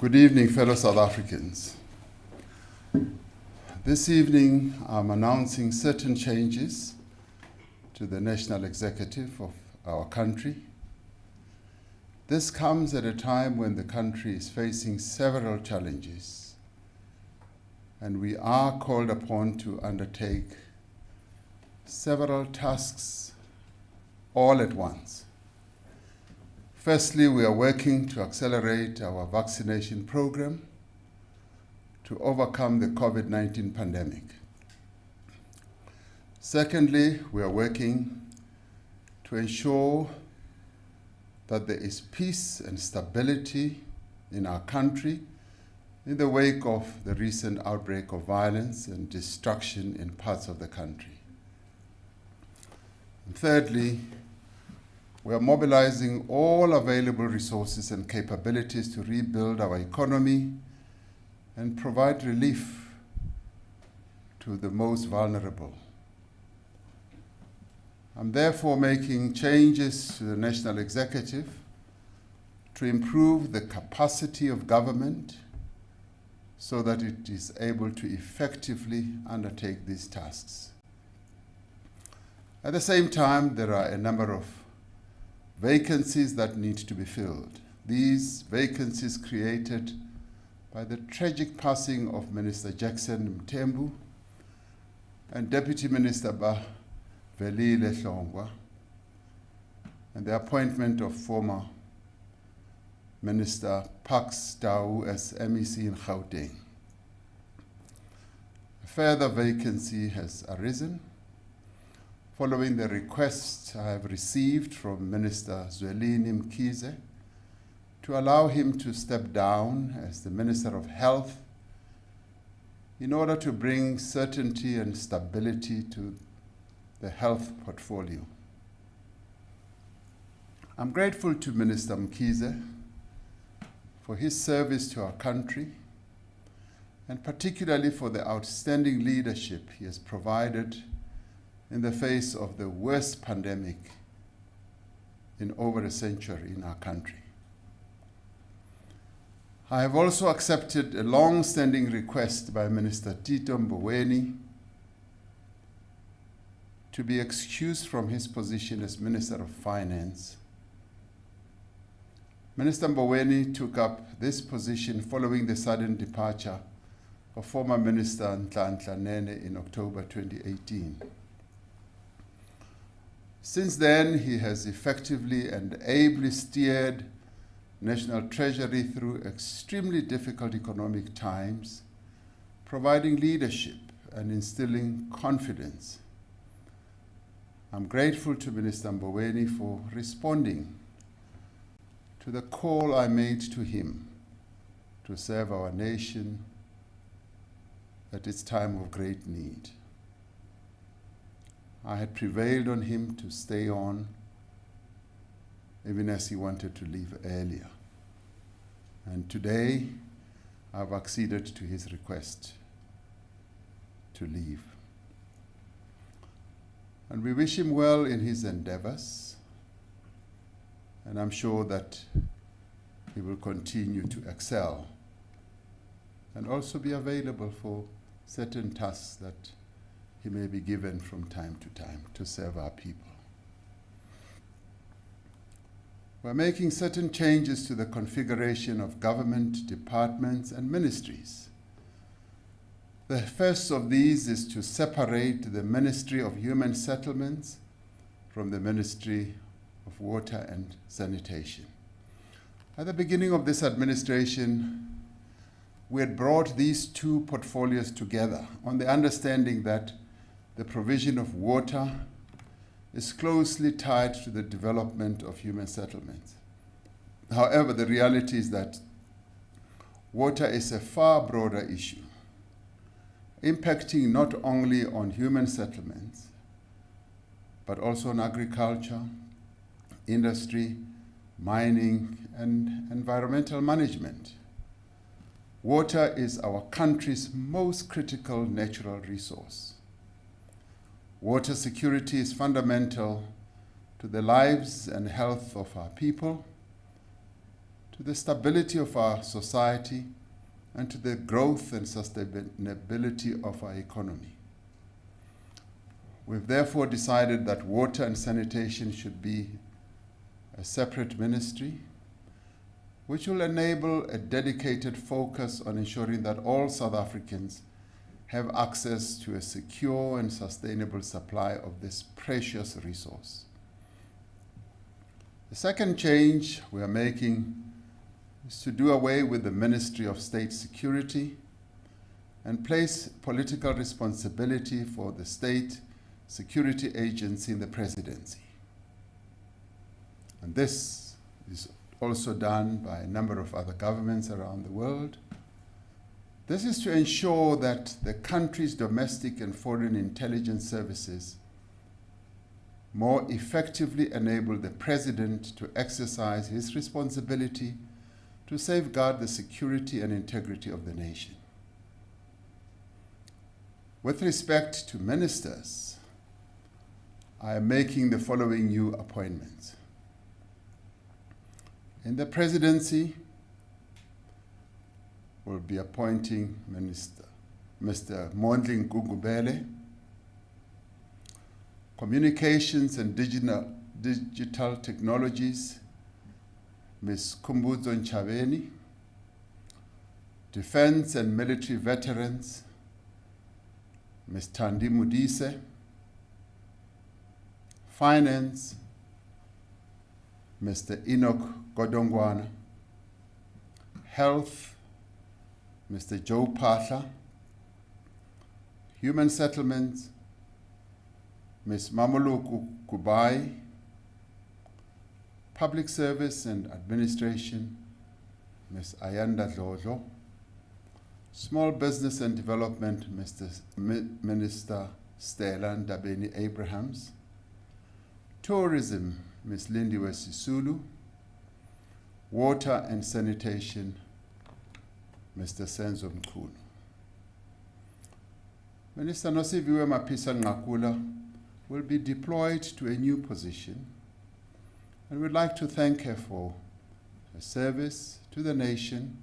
Good evening, fellow South Africans. This evening, I'm announcing certain changes to the national executive of our country. This comes at a time when the country is facing several challenges, and we are called upon to undertake several tasks all at once. Firstly, we are working to accelerate our vaccination program to overcome the COVID-19 pandemic. Secondly, we are working to ensure that there is peace and stability in our country in the wake of the recent outbreak of violence and destruction in parts of the country. And thirdly, we are mobilizing all available resources and capabilities to rebuild our economy and provide relief to the most vulnerable. I'm therefore making changes to the national executive to improve the capacity of government so that it is able to effectively undertake these tasks. At the same time, there are a number of vacancies that need to be filled. These vacancies created by the tragic passing of Minister Jackson Mthembu and Deputy Minister Boweny and the appointment of former Minister Pax Tau as MEC in Gauteng. A further vacancy has arisen following the request I have received from Minister Zwelini Mkhize to allow him to step down as the Minister of Health in order to bring certainty and stability to the health portfolio. I'm grateful to Minister Mkhize for his service to our country, and particularly for the outstanding leadership he has provided in the face of the worst pandemic in over a century in our country. I have also accepted a long-standing request by Minister Titom Boweny to be excused from his position as Minister of Finance. Minister Boweny took up this position following the sudden departure of former Minister Nhlanhla Nene in October 2018. Since then, he has effectively and ably steered National Treasury through extremely difficult economic times, providing leadership and instilling confidence. I'm grateful to Minister Boweny for responding to the call I made to him to serve our nation at its time of great need. I had prevailed on him to stay on, even as he wanted to leave earlier. And today, I've acceded to his request to leave. And we wish him well in his endeavors, and I'm sure that he will continue to excel and also be available for certain tasks that he may be given from time to time to serve our people. We're making certain changes to the configuration of government departments and ministries. The first of these is to separate the Ministry of Human Settlements from the Ministry of Water and Sanitation. At the beginning of this administration, we had brought these two portfolios together on the understanding that the provision of water is closely tied to the development of human settlements. However, the reality is that water is a far broader issue, impacting not only on human settlements, but also on agriculture, industry, mining, and environmental management. Water is our country's most critical natural resource. Water security is fundamental to the lives and health of our people, to the stability of our society, and to the growth and sustainability of our economy. We've therefore decided that water and sanitation should be a separate ministry, which will enable a dedicated focus on ensuring that all South Africans have access to a secure and sustainable supply of this precious resource. The second change we are making is to do away with the Ministry of State Security and place political responsibility for the state security agency in the presidency. And this is also done by a number of other governments around the world. This is to ensure that the country's domestic and foreign intelligence services more effectively enable the president to exercise his responsibility to safeguard the security and integrity of the nation. With respect to ministers, I am making the following new appointments. In the presidency, we'll be appointing Mr. Mondli Ngugubele, Communications and Digital Technologies, Ms. Kumbuzo Nchabeni, Defense and Military Veterans, Ms. Thandi Modise, Finance, Mr. Enoch Godongwana, Health, Mr. Joe Pahla, Human Settlements, Ms. Mamuluku Kubai, Public Service and Administration, Ms. Ayanda Dlodlo, Small Business and Development, Minister Stella Ndabeni-Abrahams, Tourism, Ms. Lindiwe Sisulu, Water and Sanitation, Mr. Senzo Mkhulu. Minister Nosiviwe Mapisa Ngakula will be deployed to a new position, and we'd like to thank her for her service to the nation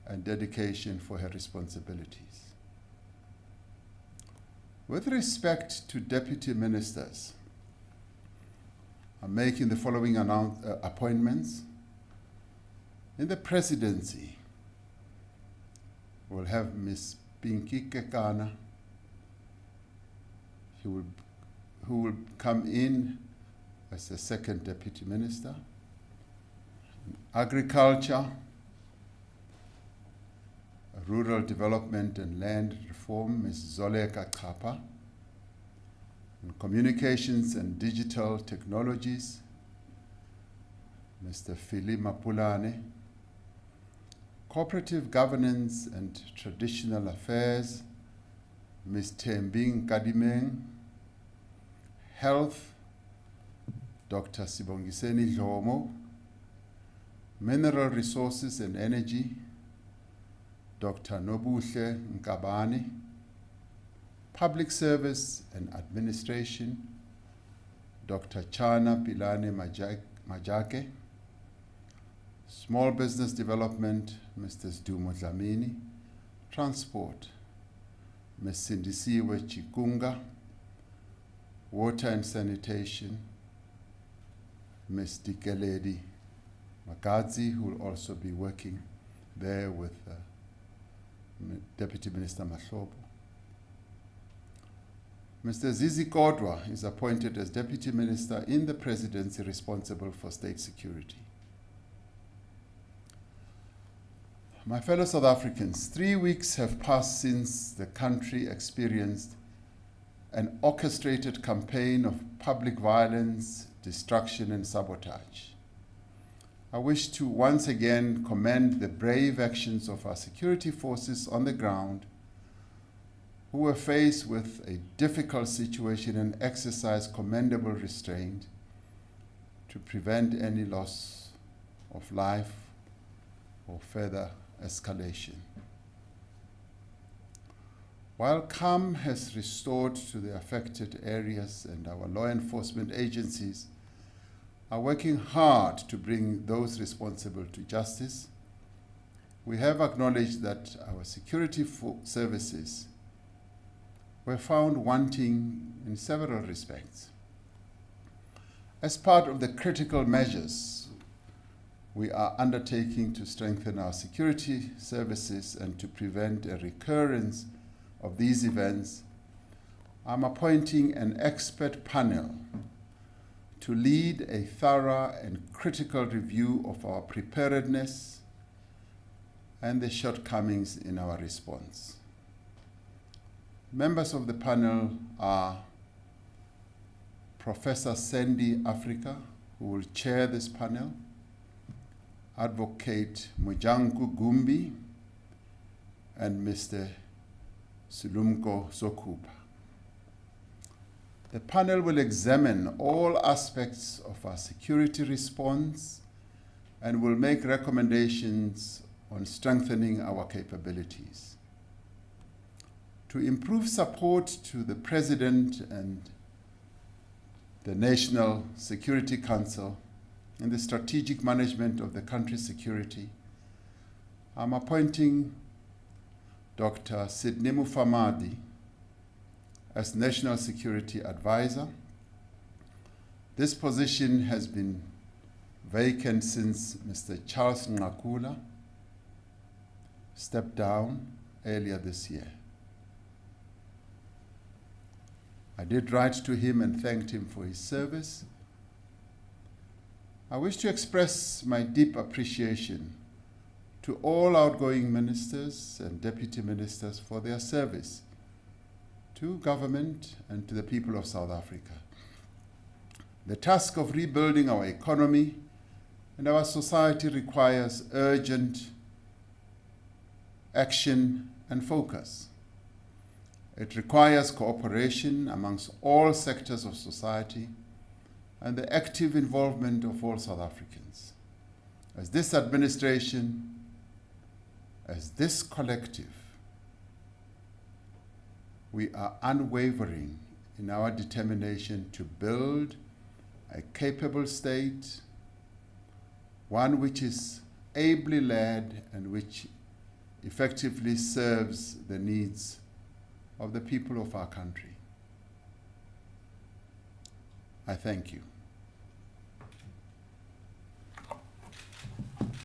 and dedication for her responsibilities. With respect to deputy ministers, I'm making the following appointments. In the presidency, we'll have Ms. Pinky Kekana, who will come in as the second deputy minister. In Agriculture, Rural Development and Land Reform, Ms. Zoleka Kapa. In Communications and Digital Technologies, Mr. Phili Mapulane. Cooperative Governance and Traditional Affairs, Ms. Tembing Kadimeng. Health, Dr. Sibongiseni Dlomo. Mineral Resources and Energy, Dr. Nobuhle Nkabane. Public Service and Administration, Dr. Chana Pilane Majake. Small Business Development, Mr. Dumo Dlamini. Transport, Ms. Sindisiwe Chikunga. Water and Sanitation, Ms. Dikeledi Magadzi, who will also be working there with Deputy Minister Mahlobo. Mr. Zizi Kodwa is appointed as Deputy Minister in the Presidency responsible for state security. My fellow South Africans, 3 weeks have passed since the country experienced an orchestrated campaign of public violence, destruction, and sabotage. I wish to once again commend the brave actions of our security forces on the ground, who were faced with a difficult situation and exercised commendable restraint to prevent any loss of life or further escalation. While calm has been restored to the affected areas and our law enforcement agencies are working hard to bring those responsible to justice, we have acknowledged that our security services were found wanting in several respects. As part of the critical measures we are undertaking to strengthen our security services and to prevent a recurrence of these events, I'm appointing an expert panel to lead a thorough and critical review of our preparedness and the shortcomings in our response. Members of the panel are Professor Sandy Africa, who will chair this panel, Advocate Mujanku Gumbi, and Mr. Sulumko Sokupa. The panel will examine all aspects of our security response and will make recommendations on strengthening our capabilities. To improve support to the President and the National Security Council in the strategic management of the country's security, I'm appointing Dr. Sidney Mufamadi as National Security Advisor. This position has been vacant since Mr. Charles Ngakula stepped down earlier this year. I did write to him and thanked him for his service. I wish to express my deep appreciation to all outgoing ministers and deputy ministers for their service to government and to the people of South Africa. The task of rebuilding our economy and our society requires urgent action and focus. It requires cooperation amongst all sectors of society and the active involvement of all South Africans. As this administration, as this collective, we are unwavering in our determination to build a capable state, one which is ably led and which effectively serves the needs of the people of our country. I thank you.